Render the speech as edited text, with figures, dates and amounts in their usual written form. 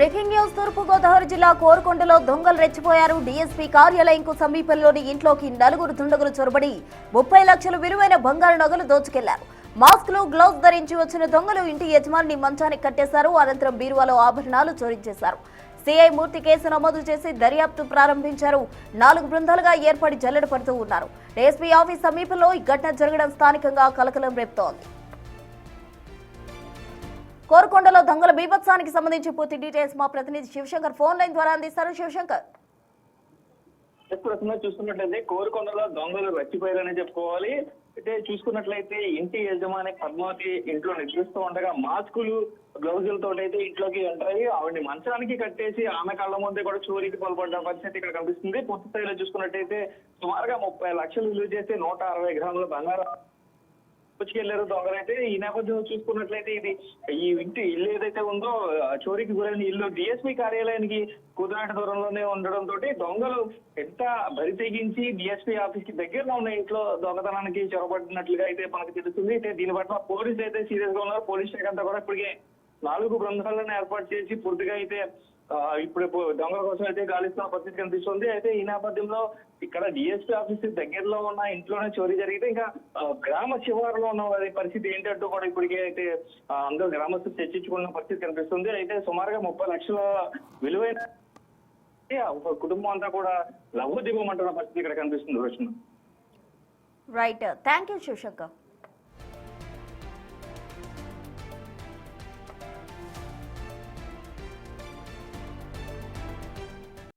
Breaking news తూర్పు గోదావరి జిల్లా కోరుకొండలో దొంగలు రెచ్చిపోయారు. డీఎస్పీ కార్యాలయంకు సమీపంలోని ఇంట్లోకి నలుగురు దుండగులు చొరబడి 30 లక్షల విలువైన బంగారు నగలు దోచుకెళ్లారు. మాస్క్లు, గ్లౌస్ ధరించి వచ్చిన దొంగలు ఇంటి యజమానిని మంచానికి కట్టేశారు. అనంతరం బీరువాలో ఆభరణాలు చోరించేశారు. సిఐ మూర్తి కేసు నమోదు చేసి దర్యాప్తు ప్రారంభించారు. 4 బృందాలుగా ఏర్పడి జల్లెడ పడుతూ ఉన్నారు. డీఎస్పీ ఆఫీస్ సమీపంలో ఈ ఘటన జరగడం స్థానికంగా కలకలం రేపుతోంది. కోరుకొండలో దొంగల బీభత్సానికి సంబంధించి పూర్తి డీటెయిల్స్ మా ప్రతినిధి శివశంకర్ ఫోన్ లైన్ ద్వారా అందిస్తారు. శివశంకర్, చూసుకున్నట్లయితే కోరుకొండలో దొంగలు రెచ్చిపోయారని చెప్పుకోవాలి. అయితే చూసుకున్నట్లయితే ఇంటి యజమాని పద్మావతి ఇంట్లో నిద్రిస్తూ ఉండగా మాస్కులు, గ్లౌజులతో అయితే ఇంట్లోకి ఎంటర్ అయ్యి ఆవిడని మంచానికి కట్టేసి ఆమె కళ్ళ ముందే కూడా చోరీకి పాల్పడ్డ పరిస్థితి ఇక్కడ కనిపిస్తుంది. పూర్తి స్థాయిలో చూసుకున్నట్టయితే సుమారుగా 30 లక్షలు విలువ చేసే 160 గ్రాముల బంగారం పుచ్చుకెళ్లారు దొంగలైతే. ఈ నేపథ్యంలో చూసుకున్నట్లయితే ఈ ఇల్లు ఏదైతే ఉందో చోరీకి గురైన ఇల్లు డిఎస్పీ కార్యాలయానికి కుదరాట దూరంలోనే ఉండడంతో దొంగలు ఎంత బరి తెగించి డిఎస్పీ ఆఫీస్ కి దగ్గరలో ఉన్న ఇంట్లో దొంగతనానికి చొరబడినట్లుగా అయితే మనకు తెలుస్తుంది. అయితే దీని పట్ల పోలీసులు అయితే సీరియస్ గా ఉన్నారు. పోలీస్ శాఖ అంతా కూడా ఇప్పటికే 4 బృందాలను ఏర్పాటు చేసి పూర్తిగా అయితే ఇప్పుడు దొంగల కోసం అయితే గాలిస్తున్న పరిస్థితి కనిపిస్తుంది. అయితే ఈ నేపథ్యంలో ఇక్కడ డిఎస్పీ ఆఫీస్ దగ్గరలో ఉన్న ఇంట్లోనే చోరీ జరిగితే ఇంకా గ్రామ శివారులో ఉన్న పరిస్థితి ఏంటంటూ కూడా ఇప్పటికే అయితే అందరూ గ్రామస్తులు చర్చించుకున్న పరిస్థితి కనిపిస్తుంది. అయితే సుమారుగా 30 లక్షల విలువైన కుటుంబం అంతా కూడా లవ్వు దిగమంటున్న పరిస్థితి ఇక్కడ కనిపిస్తుంది. Right, thank you Shivshankar.